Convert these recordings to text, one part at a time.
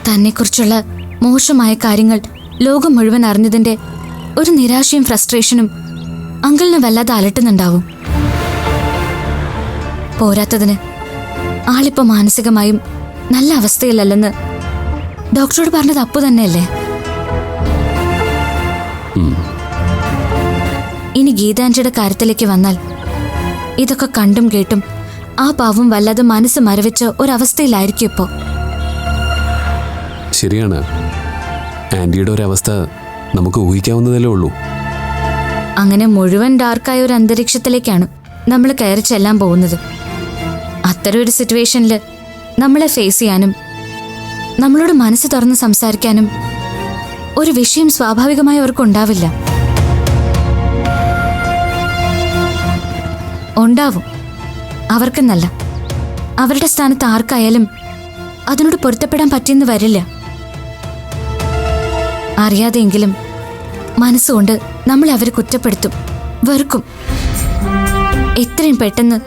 തന്നെക്കുറിച്ചുള്ള മോശമായ കാര്യങ്ങൾ ലോകം മുഴുവൻ അറിഞ്ഞതിന്റെ ഒരു നിരാശയും ഫ്രസ്ട്രേഷനും അങ്കിളിനെ വല്ലാതെ അലട്ടുന്നുണ്ടാവും. പോരാത്തതിന് ആളിപ്പോ മാനസികമായും നല്ല അവസ്ഥയിലല്ലെന്ന് ഡോക്ടറോട് പറഞ്ഞത് അപ്പു തന്നെയല്ലേ? ഇനി ഗീതാഞ്ജയുടെ കാര്യത്തിലേക്ക് വന്നാൽ ഇതൊക്കെ കണ്ടും കേട്ടും ആ പാവം വല്ലാതെ മനസ്സ് മരവിച്ച ഒരവസ്ഥയിലായിരിക്കും ഇപ്പോ. ശരിയാണ്, ആന്റിയുടെ ഒരവസ്ഥ നമുക്ക് ഊഹിക്കാവുന്നതല്ലേ ഉള്ളൂ. അങ്ങനെ മുഴുവൻ ഡാർക്കായ ഒരു അന്തരീക്ഷത്തിലേക്കാണ് നമ്മൾ കയറി ചെല്ലാൻ പോകുന്നത്. അത്തരം ഒരു സിറ്റുവേഷനിൽ നമ്മളെ ഫേസ് ചെയ്യാനും നമ്മളോട് മനസ്സ് തുറന്ന് സംസാരിക്കാനും ഒരു വിഷയം സ്വാഭാവികമായി അവർക്ക് ഉണ്ടാവില്ല. ഉണ്ടാവും, അവർക്കെന്നല്ല, അവരുടെ സ്ഥാനത്ത് ആർക്കായാലും അതിനോട് പൊരുത്തപ്പെടാൻ പറ്റിയെന്ന് വരില്ല. അറിയാതെയെങ്കിലും മനസ്സുകൊണ്ട് നമ്മളെ അവർ കുറ്റപ്പെടുത്തും, വെറുക്കും. എത്രയും പെട്ടെന്ന്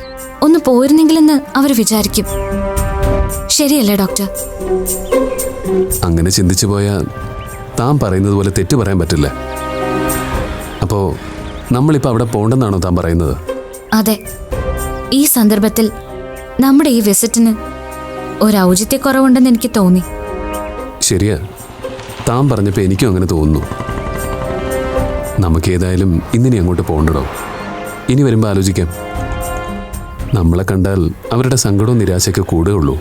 ഒന്ന് പോയിരുന്നെങ്കിലെന്ന് അവർ വിചാരിക്കും. ശരിയല്ലേ ഡോക്ടർ? അങ്ങനെ ചിന്തിച്ചു പോയാൽ താൻ പറയുന്നത് പോലെ തെറ്റ് പറയാൻ പറ്റില്ല. അപ്പോ നമ്മളിപ്പോൾ അവിടെ പോണ്ടെന്നാണോ താൻ പറയുന്നത്? അതെ, ഈ സന്ദർഭത്തിൽ നമ്മുടെ ഈ വിസിറ്റിന് ഒരു ഔചിത്യക്കുറവുണ്ടെന്ന് എനിക്ക് തോന്നി. ശരിയാ, താൻ പറഞ്ഞപ്പോൾ എനിക്കും അങ്ങനെ തോന്നുന്നു. നമുക്കേതായാലും ഇന്നിനി അങ്ങോട്ട് പോകണ്ടോ? ഇനി വരുമ്പോൾ ആലോചിക്കാം. നമ്മളെ കണ്ടാൽ അവരുടെ സങ്കടവും നിരാശയൊക്കെ കൂടുകയുള്ളൂ.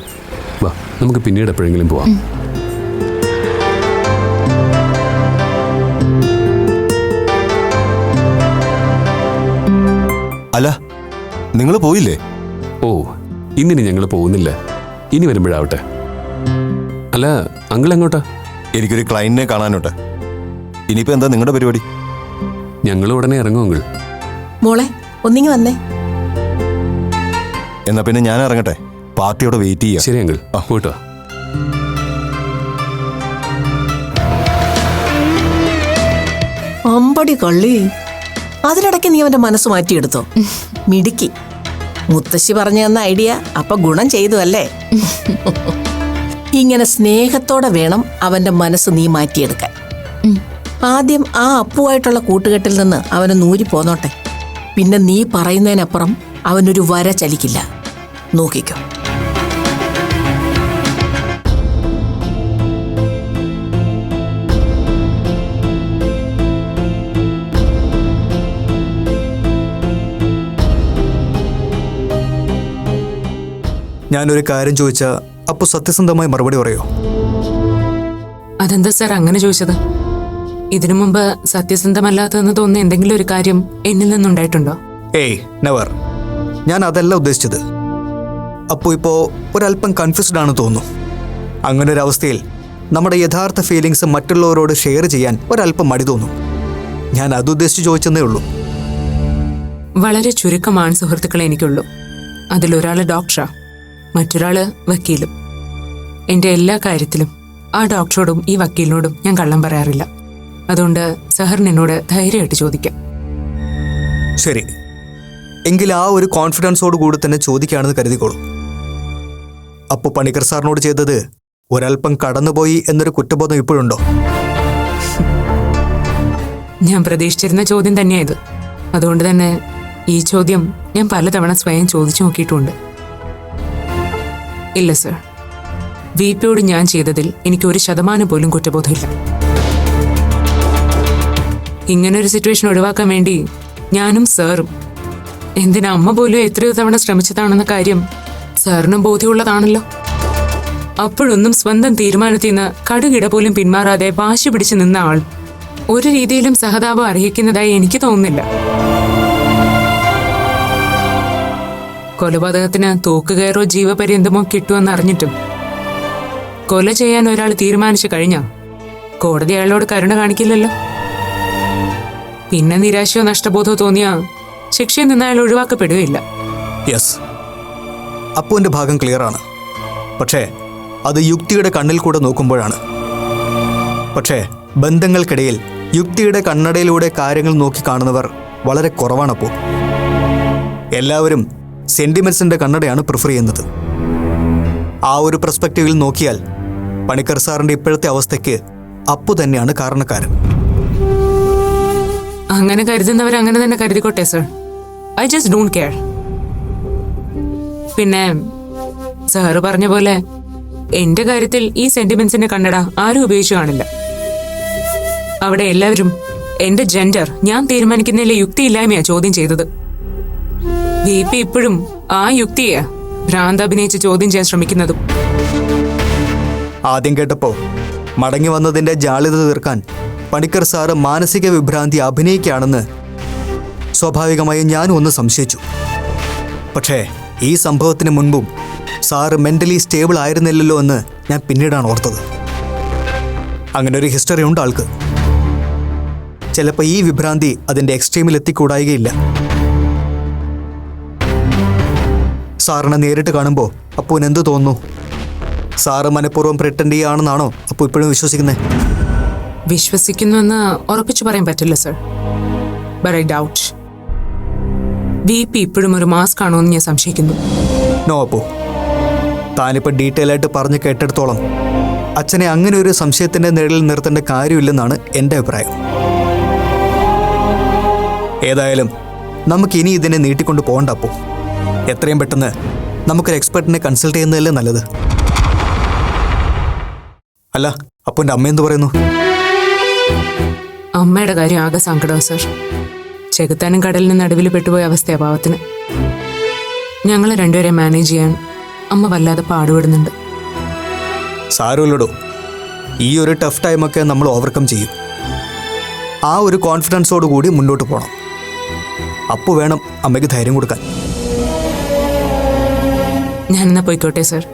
വാ, നമുക്ക് പിന്നീട് എപ്പോഴെങ്കിലും പോവാം. അല്ല, നിങ്ങൾ പോയില്ലേ? ഓ, ഇന്നിനി ഞങ്ങൾ പോകുന്നില്ല, ഇനി വരുമ്പോഴാവട്ടെ. അല്ല, അങ്കിൾ എങ്ങോട്ടാ? എനിക്കൊരു ക്ലയന്റിനെ കാണാനോട്ടെ. ഇനിയിപ്പോ എന്താ നിങ്ങളുടെ പരിപാടി? ഞങ്ങൾ ഉടനെ ഇറങ്ങും അങ്കിൾ. മോളെ ഒന്നിങ്ങി വന്നേ. എന്നാ പിന്നെ ഞാൻ ഇറങ്ങട്ടെ, പാർട്ടിയോടെ വെയിറ്റ് ചെയ്യാം. ശരി അങ്കിൾ, പോയിട്ടോ. അമ്പടി കള്ളി, അതിനിടയ്ക്ക് നീ അവന്റെ മനസ്സ് മാറ്റിയെടുത്തോ? മിടുക്കി. മുത്തശ്ശി പറഞ്ഞു തന്ന ഐഡിയ അപ്പൊ ഗുണം ചെയ്തു അല്ലേ? ഇങ്ങനെ സ്നേഹത്തോടെ വേണം അവന്റെ മനസ്സ് നീ മാറ്റിയെടുക്കാൻ. ആദ്യം ആ അപ്പുവായിട്ടുള്ള കൂട്ടുകെട്ടിൽ നിന്ന് അവനെ നൂരി പോന്നോട്ടെ. പിന്നെ നീ പറയുന്നതിനപ്പുറം അവനൊരു വര ചലിക്കില്ല, നോക്കിക്കോ. ഞാനൊരു കാര്യം ചോദിച്ചാൽ അപ്പു സത്യസന്ധമായി മറുപടി പറയോ? അതെന്താ സാർ അങ്ങനെ ചോദിച്ചത്? ഇതിനു മുമ്പ് സത്യസന്ധമല്ലാത്തതെന്ന് തോന്നുന്ന എന്തെങ്കിലും ഒരു കാര്യം എന്നിൽ നിന്നുണ്ടായിട്ടുണ്ടോ? ഏയ്, നെവർ. ഞാൻ അതല്ല ഉദ്ദേശിച്ചത്. അപ്പു ഇപ്പോൾ ഒരല്പം കൺഫ്യൂസ്ഡ് ആണ് തോന്നുന്നു. അങ്ങനെ ഒരു അവസ്ഥയിൽ നമ്മുടെ യഥാർത്ഥ ഫീലിങ്സ് മറ്റുള്ളവരോട് ഷെയർ ചെയ്യാൻ ഒരല്പം മടി തോന്നും. ഞാൻ അതുദ്ദേശിച്ച് ചോദിച്ചെന്നേ ഉള്ളൂ. വളരെ ചുരുക്കമാണ് സുഹൃത്തുക്കളെ എനിക്കുള്ളൂ. അതിലൊരാള് ഡോക്ടറാ, മറ്റൊരാള് വക്കീലും. എന്റെ എല്ലാ കാര്യത്തിലും ആ ഡോക്ടറോടും ഈ വക്കീലിനോടും ഞാൻ കള്ളം പറയാറില്ല. അതുകൊണ്ട് സഹറിന് എന്നോട് ധൈര്യമായിട്ട് ചോദിക്കാം. ശരി, എങ്കിൽ ആ ഒരു കോൺഫിഡൻസോട് കൂടി തന്നെ ചോദിക്കുകയാണെന്ന് കരുതിക്കോളൂ. അപ്പു പണിക്കർ സാറിനോട് ചെയ്തത് ഒരല്പം കടന്നുപോയി എന്നൊരു കുറ്റബോധം ഇപ്പോഴുണ്ടോ? ഞാൻ പ്രതീക്ഷിച്ചിരുന്ന ചോദ്യം തന്നെയായത്. അതുകൊണ്ട് തന്നെ ഈ ചോദ്യം ഞാൻ പലതവണ സ്വയം ചോദിച്ചു നോക്കിയിട്ടുണ്ട്. ഇല്ല സർ, വിപിയോട് ഞാൻ ചെയ്തതിൽ എനിക്ക് 1% പോലും കുറ്റബോധമില്ല. ഇങ്ങനൊരു സിറ്റുവേഷൻ ഒഴിവാക്കാൻ വേണ്ടി ഞാനും സാറും, എന്തിനാ അമ്മ പോലും എത്രയോ തവണ ശ്രമിച്ചതാണെന്ന കാര്യം സാറിനും ബോധ്യമുള്ളതാണല്ലോ. അപ്പോഴൊന്നും സ്വന്തം തീരുമാനത്തിൽ നിന്ന് കടുകിട പോലും പിന്മാറാതെ വാശി പിടിച്ച് നിന്ന ആൾ ഒരു രീതിയിലും സഹതാപം അർഹിക്കുന്നതായി എനിക്ക് തോന്നുന്നില്ല. കൊലപാതകത്തിന് തൂക്കുകയറോ ജീവപര്യന്തമോ കിട്ടുമെന്ന് അറിഞ്ഞിട്ടും കൊല ചെയ്യാൻ ഒരാൾ തീരുമാനിച്ചു കഴിഞ്ഞാൽ കോടതി അയാളോട് കരുണ കാണിക്കില്ലല്ലോ. പിന്നെ നിരാശയോ നഷ്ടബോധമോ തോന്നിയാ ശിക്ഷയിൽ നിന്ന് അയാൾ ഒഴിവാക്കപ്പെടുകയില്ല. യെസ്, അപ്പുവിൻ്റെ ഭാഗം ക്ലിയർ ആണ്. പക്ഷേ അത് യുക്തിയുടെ കണ്ണിൽ കൂടെ നോക്കുമ്പോഴാണ്. പക്ഷേ ബന്ധങ്ങൾക്കിടയിൽ യുക്തിയുടെ കണ്ണടയിലൂടെ കാര്യങ്ങൾ നോക്കി കാണുന്നവർ വളരെ കുറവാണപ്പോൾ. എല്ലാവരും സെന്റിമെന്റ്സിന്റെ കണ്ണടയാണ് പ്രിഫർ ചെയ്യുന്നത്. ആ ഒരു പെർസ്പെക്റ്റീവിൽ നോക്കിയാൽ പണിക്കർ സാറിന്റെ ഇപ്പോഴത്തെ അവസ്ഥയ്ക്ക് അപ്പു തന്നെയാണ് കാരണക്കാരൻ. അങ്ങനെ കരുതുന്നവർ അങ്ങനെ തന്നെ കരുതിക്കോട്ടെ sir. I just don't care. പിന്നെ സാറ് പറഞ്ഞ പോലെ എന്റെ കാര്യത്തിൽ ഈ സെന്റിമെന്റ്സിന്റെ കണ്ണട ആരും ഉപയോഗിച്ചു കാണില്ല. അവിടെ എല്ലാവരും എന്റെ ജെൻഡർ ഞാൻ തീരുമാനിക്കുന്നതിലെ യുക്തിയില്ലായ്മയാ ചോദ്യം ചെയ്തത്. VP ഇപ്പോഴും ആ യുക്തിയെ ഭ്രാന്ത് അഭിനയിച്ച് ചോദ്യം ചെയ്യാൻ ശ്രമിക്കുന്നതും. ആദ്യം കേട്ടപ്പോ മടങ്ങി വന്നതിന്റെ ജാള്യത തീർക്കാൻ പണിക്കർ സാറ് മാനസിക വിഭ്രാന്തി അഭിനയിക്കുകയാണെന്ന് സ്വാഭാവികമായും ഞാനും ഒന്ന് സംശയിച്ചു. പക്ഷേ ഈ സംഭവത്തിന് മുൻപും സാറ് മെന്റലി സ്റ്റേബിൾ ആയിരുന്നില്ലല്ലോ എന്ന് ഞാൻ പിന്നീടാണ് ഓർത്തത്. അങ്ങനെ ഒരു ഹിസ്റ്ററി ഉണ്ട് ആൾക്ക്. ചിലപ്പോൾ ഈ വിഭ്രാന്തി അതിൻ്റെ എക്സ്ട്രീമിൽ എത്തിക്കൂടായികയില്ല. സാറിനെ നേരിട്ട് കാണുമ്പോൾ അപ്പൂന് എന്ത് തോന്നുന്നു? സാറ് മനഃപൂർവ്വം പ്രിട്ടൻഡ് ചെയ്യുകയാണെന്നാണോ അപ്പോൾ ഇപ്പോഴും വിശ്വസിക്കുന്നത്? വിശ്വസിക്കുന്നുവെന്ന് ഉറപ്പിച്ചു പറയാൻ പറ്റില്ല sir. But I doubt. VP ഇപ്പോഴും ഒരു മാസ്ക് ആണോ എന്ന് ഞാൻ സംശയിക്കുന്നു. നോ അപ്പോ, താനിപ്പോൾ ഡീറ്റെയിൽ ആയിട്ട് പറഞ്ഞ് കേട്ടെടുത്തോളം അച്ഛനെ അങ്ങനെ ഒരു സംശയത്തിൻ്റെ നിഴലിൽ നിർത്തേണ്ട കാര്യമില്ലെന്നാണ് എൻ്റെ അഭിപ്രായം. ഏതായാലും നമുക്കിനി ഇതിനെ നീട്ടിക്കൊണ്ട് പോകണ്ട അപ്പോ. എത്രയും പെട്ടെന്ന് നമുക്കൊരു എക്സ്പെർട്ടിനെ കൺസൾട്ട് ചെയ്യുന്നതല്ലേ നല്ലത്. അല്ല, അപ്പൻ്റെ അമ്മ എന്ത് പറയുന്നു? അമ്മയുടെ കാര്യം ആകെ സങ്കടമാണ് സർ. ചെകുത്താനും കടലിനും നടുവിൽ പെട്ടുപോയ അവസ്ഥയാ പാവത്തിന്. ഞങ്ങൾ രണ്ടുപേരെ മാനേജ് ചെയ്യാൻ അമ്മ വല്ലാതെ പാടുപെടുന്നുണ്ട്. സാരമില്ലടോ, ഈ ഒരു ടഫ് ടൈമൊക്കെ നമ്മൾ ഓവർകം ചെയ്യും. ആ ഒരു കോൺഫിഡൻസോട് കൂടി മുന്നോട്ട് പോകണം. അപ്പോൾ വേണം അമ്മയ്ക്ക് ധൈര്യം കൊടുക്കാൻ. ഞാനെന്നാ പോയിക്കോട്ടെ സർ.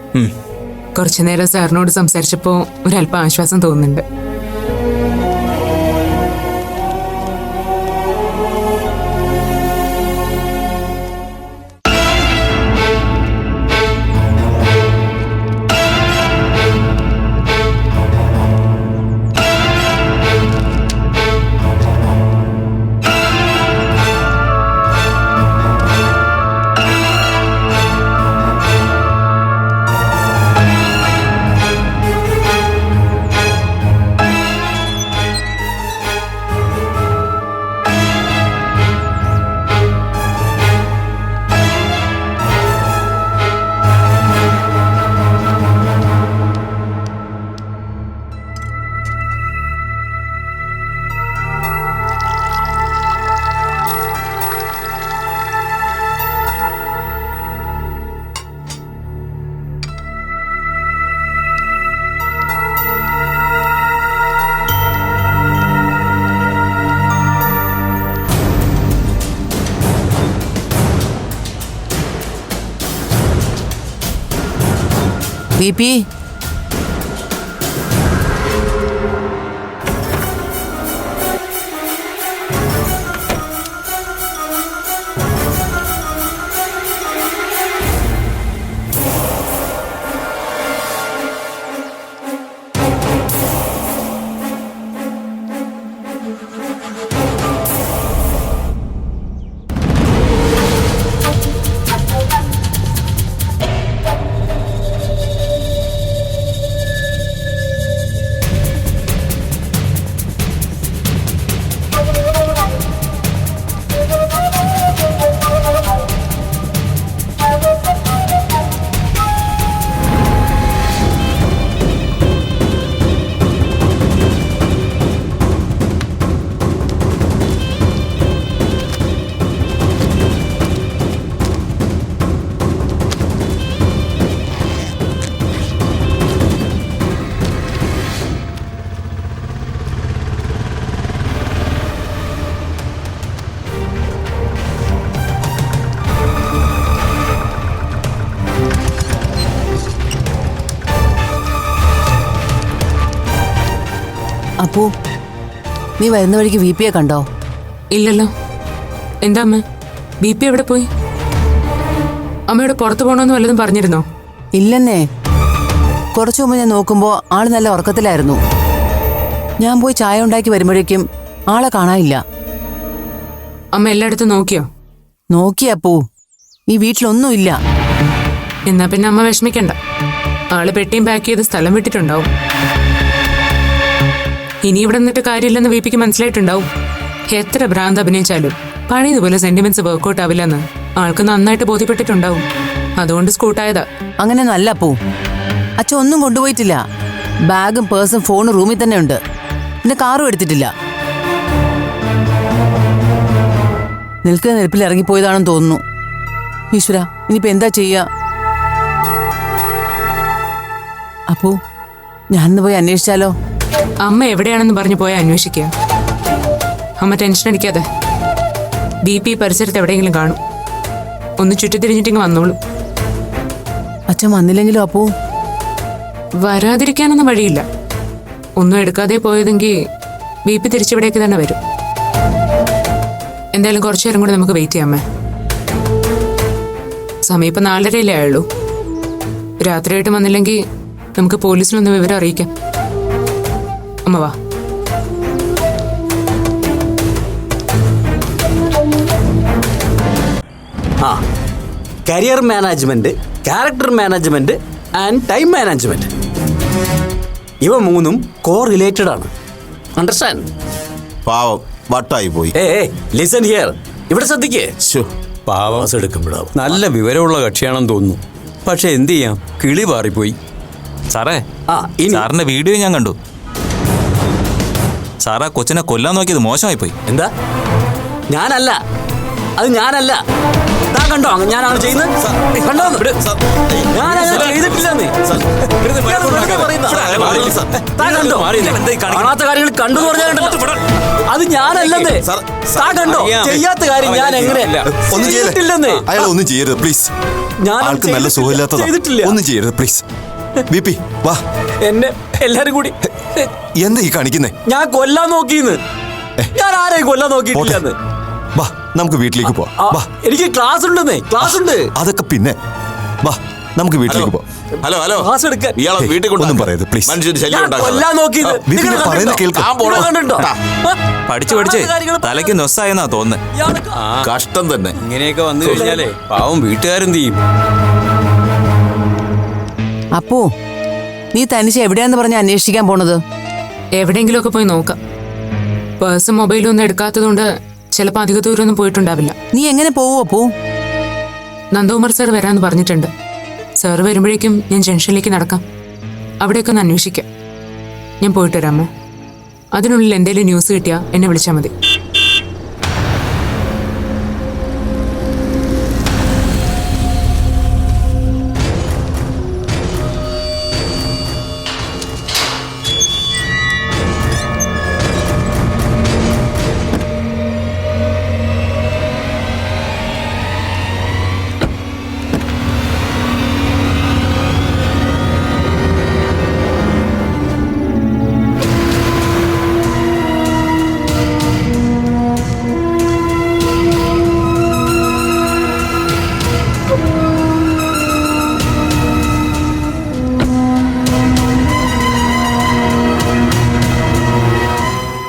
കുറച്ചു നേരം സാറിനോട് സംസാരിച്ചപ്പോൾ ഒരല്പം ആശ്വാസം തോന്നുന്നുണ്ട്. VP, അപ്പു, നീ വരുന്ന വഴിക്ക് VP യെ കണ്ടോ? ഇല്ലല്ലോ. എന്താ അമ്മ, BP എവിടെ പോയി? അമ്മയോട് പുറത്തു പോകണമെന്ന് വല്ലതും പറഞ്ഞിരുന്നോ? ഇല്ലെന്നേ. കുറച്ചു മുമ്പ് ഞാൻ നോക്കുമ്പോൾ ആള് നല്ല ഉറക്കത്തിലായിരുന്നു. ഞാൻ പോയി ചായ ഉണ്ടാക്കി വരുമ്പോഴേക്കും ആളെ കാണാനില്ല. അമ്മ എല്ലായിടത്തും നോക്കിയോ? നോക്കി അപ്പു, ഈ വീട്ടിലൊന്നുമില്ല. എന്നാ പിന്നെ അമ്മ വിഷമിക്കണ്ട. ആള് പെട്ടിയും പാക്ക് ചെയ്ത് സ്ഥലം വിട്ടിട്ടുണ്ടാവും. ഇനി ഇവിടെ നിന്നിട്ട് കാര്യമില്ലെന്ന് വിപിക്ക് മനസ്സിലായിട്ടുണ്ടാവും. എത്ര ഭ്രാന്ത് അഭിനയിച്ചാലും പഴയതുപോലെ സെന്റിമെന്റ്സ് വർക്ക്ഔട്ട് ആവില്ലെന്ന് ആൾക്ക് നന്നായിട്ട് ബോധ്യപ്പെട്ടിട്ടുണ്ടാവും. അതുകൊണ്ട് സ്കൂട്ടായതാ. അങ്ങനെ നല്ല അപ്പു. അച്ഛൻ ഒന്നും കൊണ്ടുപോയിട്ടില്ല. ബാഗും പേഴ്സും ഫോണും റൂമിൽ തന്നെ ഉണ്ട്. പിന്നെ കാറും എടുത്തിട്ടില്ല. നിൽക്കുന്ന നിൽപ്പിൽ ഇറങ്ങിപ്പോയതാണെന്ന് തോന്നുന്നു. ഈശ്വര, ഇനിയിപ്പോ എന്താ ചെയ്യാ? അപ്പു, ഞാനിന്ന് പോയി അന്വേഷിച്ചാലോ? അമ്മ എവിടെയാണെന്ന് പറഞ്ഞു പോയി അന്വേഷിക്കുക. അമ്മ ടെൻഷൻ അടിക്കാതെ. BP പരിസരത്ത് എവിടെയെങ്കിലും കാണും. ഒന്ന് ചുറ്റിത്തിരിഞ്ഞിട്ടിങ്ങ് വന്നോളൂ. അച്ഛൻ വന്നില്ലെങ്കിലോ അപ്പു? വരാതിരിക്കാനൊന്നും വഴിയില്ല. ഒന്നും എടുക്കാതെ പോയതെങ്കിൽ BP തിരിച്ചിവിടേക്ക് തന്നെ വരും. എന്തായാലും കുറച്ചു നേരം കൂടെ നമുക്ക് വെയിറ്റ് ചെയ്യാമേ. സമയം ഇപ്പം 4:30 ആയുള്ളൂ. രാത്രിയായിട്ട് വന്നില്ലെങ്കിൽ നമുക്ക് പോലീസിലൊന്ന് വിവരം അറിയിക്കാം. അമ്മ വാ. ആ, career management, character management and time management, ഇവ മൂന്നും കോ റിലേറ്റഡ് ആണ്. അണ്ടർസ്റ്റാൻഡ്? പാവം വട്ടായി പോയി. ലിസൺ ഹിയർ, ഇവിടെ ശ്രദ്ധിക്കേ. പാവം എടുക്കുമ്പോഴാവും. നല്ല വിവരമുള്ള കക്ഷിയാണെന്ന് തോന്നുന്നു. പക്ഷെ എന്ത് ചെയ്യാം, കിളി പാറിപ്പോയി. സാറേ, ഇനി സാറിന്റെ വീഡിയോ ഞാൻ കണ്ടു. സാറാ കൊച്ചിനെ കൊല്ലാൻ നോക്കിയത് മോശമായി പോയി. എന്താ? ഞാനല്ല, അത് ഞാനല്ല. താൻ കണ്ടോ ഞാൻ അങ്ങനെ ചെയ്യുന്നത്? കണ്ടോ? ഞാനങ്ങനെ ചെയ്തിട്ടില്ലെന്ന്. താൻ കണ്ടോ? കാണാത്ത കാര്യങ്ങൾ കണ്ടു പറഞ്ഞാൽ അത് ഞാനല്ലെന്ന്. താൻ കണ്ടോ? ചെയ്യാത്ത കാര്യം ഞാൻ എങ്ങനെ ചെയ്തിട്ടില്ലെന്ന്. അയാൾ ഒന്നും ചെയ്യരുത് പ്ലീസ്. ആൾക്ക് നല്ല സുഖമില്ലാത്തതാ. ഒന്നും ചെയ്യരുത് പ്ലീസ്. BP വാ. എന്നെ എല്ലാരും കൂടി എന്താ ഈ കാണിക്കുന്നേ? ഞാൻ കൊല്ലാൻ നോക്കിന്ന്. ഞാൻ ആരെയും കൊല്ലാൻ നോക്കിയിട്ടില്ലെന്ന്. വാ, നമുക്ക് വീട്ടിലേക്ക് പോവാം. വാ, എനിക്ക് ക്ലാസ് ഉണ്ടെന്നേ. ക്ലാസ് ഉണ്ട്. അതൊക്കെ പിന്നെ. വാ, നമുക്ക് വീട്ടിലേക്ക് പോവാം. ഹലോ ഹലോ, ക്ലാസ് എടുക്കാൻ ഇയാളെ വീട്ടിൽ ഒന്നും പറയരുത് പ്ലീസ്. മനുഷ്യന് ശല്യം ഞാൻ ഉണ്ടാക്കാതെ. കൊല്ലാൻ നോക്കിയത്. വിപിൻ പറയുന്നത് കേൾക്ക്. കണ്ടിട്ടോ? പഠിച്ച് പഠിച്ച് തലയ്ക്ക് നൊസ്സായെന്നാ തോന്നുന്നത്. കഷ്ടം തന്നെ. ഇങ്ങനെയൊക്കെ വന്നു കഴിഞ്ഞാലേ പാവം വീട്ടുകാരെന്ത് ചെയ്യും? അപ്പു, നീ തനിച്ച് എവിടെയാന്ന് പറഞ്ഞ് അന്വേഷിക്കാൻ പോണത്? എവിടെയെങ്കിലുമൊക്കെ പോയി നോക്കാം. പേഴ്സും മൊബൈലും ഒന്നും എടുക്കാത്തതുകൊണ്ട് ചിലപ്പോൾ അധിക ദൂരമൊന്നും പോയിട്ടുണ്ടാവില്ല. നീ എങ്ങനെ പോവോ അപ്പു? നന്ദകുമാർ സാർ വരാമെന്ന് പറഞ്ഞിട്ടുണ്ട്. സാർ വരുമ്പോഴേക്കും ഞാൻ ജംഗ്ഷനിലേക്ക് നടക്കാം. അവിടെയൊക്കെ ഒന്ന് അന്വേഷിക്കാം. ഞാൻ പോയിട്ട് വരാമോ? അതിനുള്ളിൽ എന്തെങ്കിലും ന്യൂസ് കിട്ടിയാൽ എന്നെ വിളിച്ചാൽ മതി.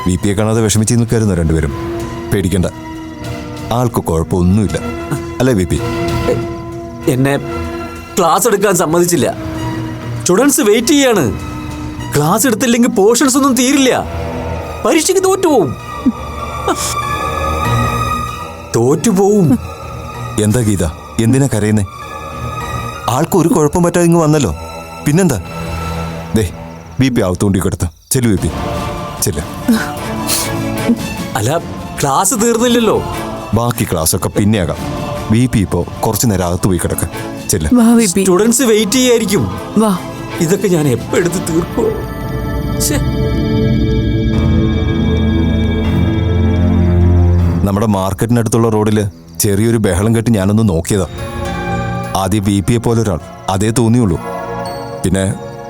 VPയെ കാണാതെ വിഷമിച്ച് നിൽക്കായിരുന്നു രണ്ടുപേരും. പേടിക്കണ്ട, ആൾക്ക് കുഴപ്പമൊന്നുമില്ല. അല്ലേ VP? എന്നെ ക്ലാസ് എടുക്കാൻ സമ്മതിച്ചില്ല. സ്റ്റുഡൻസ് വെയിറ്റ് ചെയ്യാണ്. ക്ലാസ് എടുത്തില്ലെങ്കിൽ പോർഷൻസ് ഒന്നും തീരില്ല. പരീക്ഷയ്ക്ക് തോറ്റുപോകും. തോറ്റുപോകും. എന്താ ഗീത, എന്തിനാ കരയുന്നേ? ആൾക്ക് ഒരു കുഴപ്പം പറ്റാതെ ഇങ്ങ് വന്നല്ലോ. പിന്നെന്താ? ദേ, VP ആവത്തോണ്ടി കിടത്ത്. ചെല്ലു VP, ചെല്ല. അല്ല, ക്ലാസ് തീർന്നില്ലല്ലോ. ബാക്കി ക്ലാസ്സൊക്കെ പിന്നെയാകാം. VP ഇപ്പോൾ കുറച്ചു നേരം അകത്ത് പോയി കിടക്ക. ചെല്ല. സ്റ്റുഡൻസ് വെയിറ്റ് ചെയ്യായിരിക്കും. വാ. ഇതൊക്കെ ഞാൻ എപ്പോ എടുത്ത് തീർക്കോ? നമ്മുടെ മാർക്കറ്റിനടുത്തുള്ള റോഡിൽ ചെറിയൊരു ബഹളം കെട്ടി ഞാനൊന്ന് നോക്കിയതാ. ആദ്യം VPയെ പോലെ ഒരാൾ അതേ തോന്നിയുള്ളൂ. പിന്നെ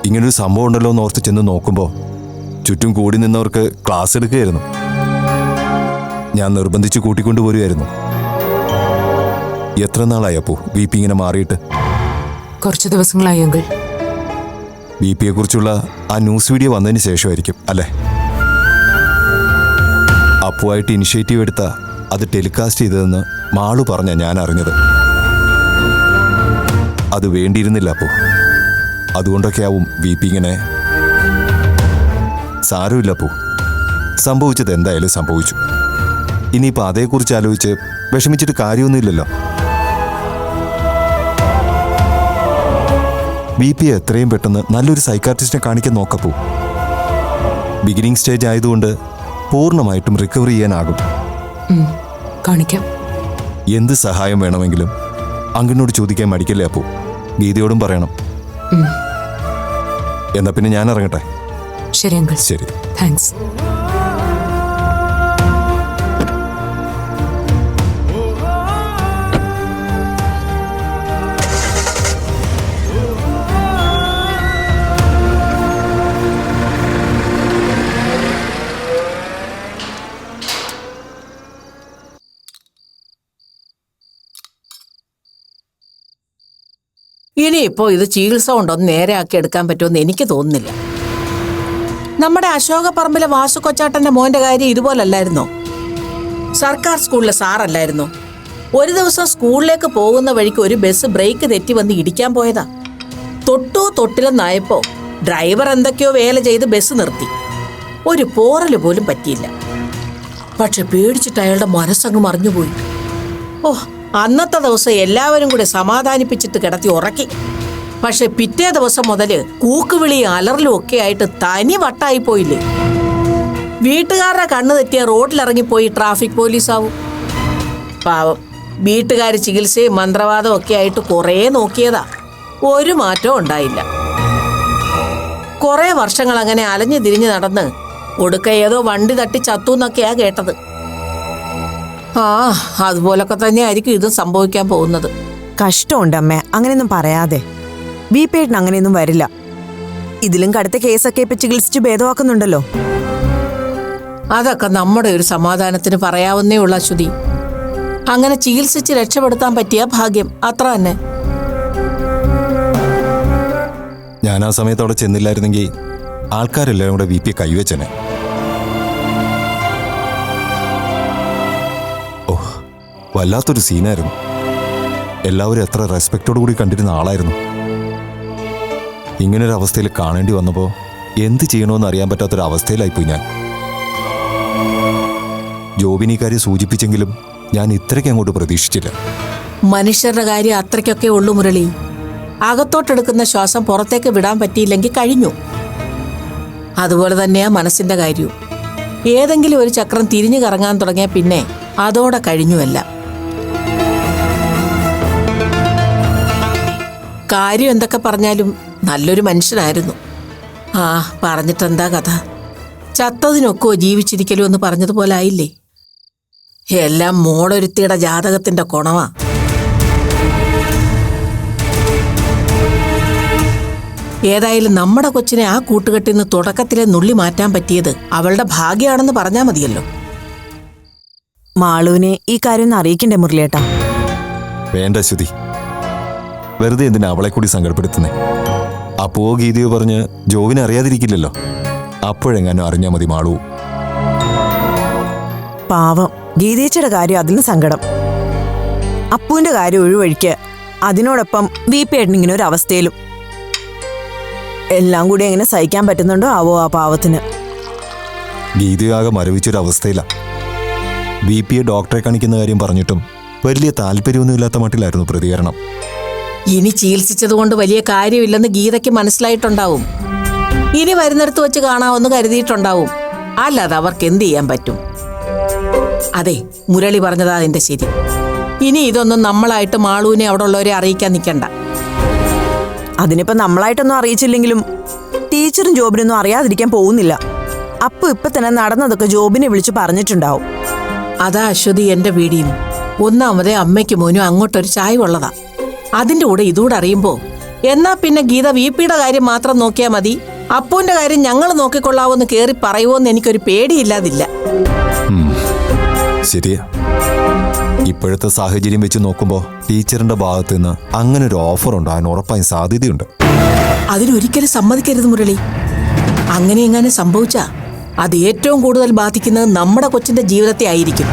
ഇങ്ങനൊരു സംഭവം ഉണ്ടല്ലോ എന്ന് ഓർത്ത് ചെന്ന് നോക്കുമ്പോൾ ചുറ്റും കൂടി നിന്നവർക്ക് ക്ലാസ് എടുക്കുകയായിരുന്നു. ഞാൻ നിർബന്ധിച്ച് കൂട്ടിക്കൊണ്ടുപോരുമായിരുന്നു. എത്ര നാളായപ്പോ VP ഇങ്ങനെ മാറിയിട്ട്? കുറച്ച് ദിവസങ്ങളായി അങ്കിൾ. VPയെ കുറിച്ചുള്ള ആ ന്യൂസ് വീഡിയോ വന്നതിന് ശേഷമായിരിക്കും അല്ലേ? അപ്പുവായിട്ട് ഇനിഷ്യേറ്റീവ് എടുത്ത അത് ടെലികാസ്റ്റ് ചെയ്തതെന്ന് മാളു പറഞ്ഞ ഞാൻ അറിഞ്ഞത്. അത് വേണ്ടിയിരുന്നില്ല അപ്പോ. അതുകൊണ്ടൊക്കെ ആവും BP ഇങ്ങനെ. സാരമില്ല പൂ, സംഭവിച്ചത് എന്തായാലും സംഭവിച്ചു. ഇനിയിപ്പോൾ അതേക്കുറിച്ച് ആലോചിച്ച് വിഷമിച്ചിട്ട് കാര്യമൊന്നുമില്ലല്ലോ. BP എത്രയും പെട്ടെന്ന് നല്ലൊരു സൈക്കാട്രിസ്റ്റിനെ കാണിക്കാൻ നോക്കപ്പോ. ബിഗിനിങ് സ്റ്റേജ് ആയതുകൊണ്ട് പൂർണ്ണമായിട്ടും റിക്കവർ ചെയ്യാനാകും. കാണിക്കാം. എന്ത് സഹായം വേണമെങ്കിലും അങ്കിളിനോട് ചോദിക്കാൻ മടിക്കല്ലേ അപ്പോ. ഗീതയോടും പറയണം. എന്നാ പിന്നെ ഞാൻ ഇറങ്ങട്ടെ. ശരി അങ്കിൾ. ശരി, താങ്ക്സ്. ഇനിയിപ്പോ ഇത് ചികിത്സ കൊണ്ടൊന്ന് നേരെയാക്കി എടുക്കാൻ പറ്റുമെന്ന് എനിക്ക് തോന്നുന്നില്ല. നമ്മുടെ അശോകപ്പറമ്പിലെ വാസു കൊച്ചാട്ടന്റെ മോന്റെ കാര്യം ഇതുപോലല്ലായിരുന്നോ? സർക്കാർ സ്കൂളിലെ സാറല്ലായിരുന്നോ? ഒരു ദിവസം സ്കൂളിലേക്ക് പോകുന്ന വഴിക്ക് ഒരു ബസ് ബ്രേക്ക് തെറ്റി വന്ന് ഇടിക്കാൻ പോയതാ. തൊട്ടിലെന്നായപ്പോ ഡ്രൈവർ എന്തൊക്കെയോ വേല ചെയ്ത് ബസ് നിർത്തി. ഒരു പോറല് പോലും പറ്റിയില്ല. പക്ഷെ പേടിച്ചിട്ട് അയാളുടെ മനസ്സങ്ങ് മറിഞ്ഞുപോയി. ഓ, അന്നത്തെ ദിവസം എല്ലാവരും കൂടെ സമാധാനിപ്പിച്ചിട്ട് കിടത്തി ഉറക്കി. പക്ഷെ പിറ്റേ ദിവസം മുതല് കൂക്കുവിളിയും അലറലും ഒക്കെ ആയിട്ട് തനി വട്ടായി പോയില്ലേ. വീട്ടുകാരുടെ കണ്ണു തെറ്റിയ റോഡിലിറങ്ങിപ്പോയി ട്രാഫിക് പോലീസാവും. പാവം, വീട്ടുകാർ ചികിത്സയും മന്ത്രവാദവും ഒക്കെ ആയിട്ട് കുറേ നോക്കിയതാ, ഒരു മാറ്റവും ഉണ്ടായില്ല. കുറെ വർഷങ്ങൾ അങ്ങനെ അലഞ്ഞു തിരിഞ്ഞു നടന്ന് ഒടുക്ക ഏതോ വണ്ടി തട്ടി ചത്തു എന്നൊക്കെയാ കേട്ടത്. അതുപോലൊക്കെ തന്നെ ആയിരിക്കും ഇതും സംഭവിക്കാൻ പോകുന്നത്. കഷ്ടമുണ്ട് അമ്മേ, അങ്ങനെയൊന്നും പറയാതെ. BP ഏട്ടന് അങ്ങനെയൊന്നും വരില്ല. ഇതിലും കടുത്ത കേസൊക്കെ ഇപ്പൊ ചികിത്സിച്ച് ഭേദമാക്കുന്നുണ്ടല്ലോ. അതൊക്കെ നമ്മുടെ ഒരു സമാധാനത്തിന് പറയാവുന്നേ ഉള്ള അശ്വതി. അങ്ങനെ ചികിത്സിച്ച് രക്ഷപ്പെടുത്താൻ പറ്റിയ ഭാഗ്യം, അത്ര തന്നെ. ഞാൻ ആ സമയത്ത് അവിടെ ചെന്നില്ലായിരുന്നെങ്കിൽ ആൾക്കാരെല്ലാം കൂടെ BP കൈവച്ചനെ. ഓ, വല്ലാത്തൊരു സീനായിരുന്നു. എല്ലാവരും എത്ര റെസ്പെക്റ്റോടു കൂടി കണ്ടിരുന്ന ആളായിരുന്നു. ഇങ്ങനൊരു അവസ്ഥയിൽ കാണേണ്ടി വന്നപ്പോൾ എന്ത് ചെയ്യണമെന്ന് അറിയാൻ പറ്റാത്തൊരവസ്ഥയിലായിപ്പോയി ഞാൻ. ജോബിന് ഈ കാര്യം സൂചിപ്പിച്ചെങ്കിലും ഞാൻ ഇത്രയ്ക്ക് അങ്ങോട്ട് പ്രതീക്ഷിച്ചില്ല. മനുഷ്യരുടെ കാര്യം അത്രയ്ക്കൊക്കെ ഉള്ളു മുരളി. അകത്തോട്ടെടുക്കുന്ന ശ്വാസം പുറത്തേക്ക് വിടാൻ പറ്റിയില്ലെങ്കിൽ കഴിഞ്ഞു. അതുപോലെ തന്നെയാ മനസ്സിന്റെ കാര്യവും. ഏതെങ്കിലും ഒരു ചക്രം തിരിഞ്ഞു കറങ്ങാൻ തുടങ്ങിയ പിന്നെ അതോടെ കഴിഞ്ഞുവല്ല. കാര്യം എന്തൊക്കെ പറഞ്ഞാലും നല്ലൊരു മനുഷ്യനായിരുന്നു. പറഞ്ഞിട്ടെന്താ കഥ? ചത്തതിനൊക്കെ ജീവിച്ചിരിക്കലോ എന്ന് പറഞ്ഞതുപോലെ ആയില്ലേ. എല്ലാം മോളൊരുത്തിയുടെ ജാതകത്തിന്റെ കൊണവാ. ഏതായാലും നമ്മുടെ കൊച്ചിനെ ആ കൂട്ടുകെട്ടിൽ നിന്ന് തുടക്കത്തിലെ നുള്ളി മാറ്റാൻ പറ്റിയത് അവളുടെ ഭാഗ്യമാണെന്ന് പറഞ്ഞാൽ മതിയല്ലോ. മാളുവിനെ ഈ കാര്യം ഒന്ന് അറിയിക്കണ്ടേ മുരളിയേട്ടാ? വേണ്ട ശ്രുതി, വെറുതെ എന്തിനാ അവളെ കൂടി സങ്കടപ്പെടുത്തുന്നേ? അപ്പോ ഗീതയോ പറഞ്ഞ് ജോവിനെ അറിയാതിരിക്കില്ലല്ലോ. അപ്പോഴെങ്ങാനും അറിഞ്ഞാൽ മതി മാളു. പാവം ഗീതേച്ചിയുടെ കാര്യം അതിലും സങ്കടം. അപ്പുവിന്റെ കാര്യം ഒഴിവഴിക്ക് അതിനോടൊപ്പം BP ഏട്ടൻ ഇങ്ങനെ ഒരു അവസ്ഥയിലും. എല്ലാം കൂടി എങ്ങനെ സഹിക്കാൻ പറ്റുന്നുണ്ടോ ആവോ ആ പാവത്തിന്. ഗീതയാകെ മരവിച്ചൊരവസ്ഥയില. BPയെ ഡോക്ടറെ കാണിക്കുന്ന കാര്യം പറഞ്ഞിട്ടും വലിയ താല്പര്യമൊന്നുമില്ലാത്ത മട്ടിലായിരുന്നു പ്രതികരണം. ഇനി ചികിത്സിച്ചത് കൊണ്ട് വലിയ കാര്യമില്ലെന്ന് ഗീതയ്ക്ക് മനസ്സിലായിട്ടുണ്ടാവും. ഇനി വരുന്നിടത്ത് വെച്ച് കാണാമെന്ന് കരുതിയിട്ടുണ്ടാവും. അല്ലാതെ അവർക്ക് എന്ത് ചെയ്യാൻ പറ്റും? അതെ, മുരളി പറഞ്ഞതാ അതിന്റെ ശരി. ഇനി ഇതൊന്നും നമ്മളായിട്ട് മാളുവിനെ അവിടെ ഉള്ളവരെ അറിയിക്കാൻ നിൽക്കണ്ട. അതിനിപ്പോ നമ്മളായിട്ടൊന്നും അറിയിച്ചില്ലെങ്കിലും ടീച്ചറും ജോബിനൊന്നും അറിയാതിരിക്കാൻ പോകുന്നില്ല. അപ്പു ഇപ്പൊ തന്നെ നടന്നതൊക്കെ ജോബിനെ വിളിച്ചു പറഞ്ഞിട്ടുണ്ടാവും. അതാ അശ്വതി എന്റെ വീടിയും. ഒന്നാമതേ അമ്മയ്ക്ക് മോനും അങ്ങോട്ടൊരു ചായവുള്ളതാ. അതിന്റെ കൂടെ ഇതുകൂടെ അറിയുമ്പോ എന്നാ പിന്നെ ഗീത VPയുടെ കാര്യം മാത്രം നോക്കിയാൽ മതി, അപ്പുവിന്റെ കാര്യം ഞങ്ങൾ നോക്കിക്കൊള്ളാവോന്ന് കേറി പറയുമോന്ന് എനിക്കൊരു പേടിയില്ലാതില്ല. ശരിയാ. ഇപ്പോഴത്തെ സാഹചര്യം വെച്ച് നോക്കുമ്പോൾ ടീച്ചറിന്റെ ഭാഗത്ത് നിന്ന് അങ്ങനെ ഒരു ഓഫർ ഉണ്ടാകാൻ ഉറപ്പായും സാധ്യതയുണ്ട്. അതിനൊരിക്കലും സമ്മതിക്കരുത് മുരളി. അങ്ങനെ എങ്ങനെ സംഭവിച്ചാ അത് ഏറ്റവും കൂടുതൽ ബാധിക്കുന്നത് നമ്മുടെ കൊച്ചിന്റെ ജീവിതത്തെ ആയിരിക്കും.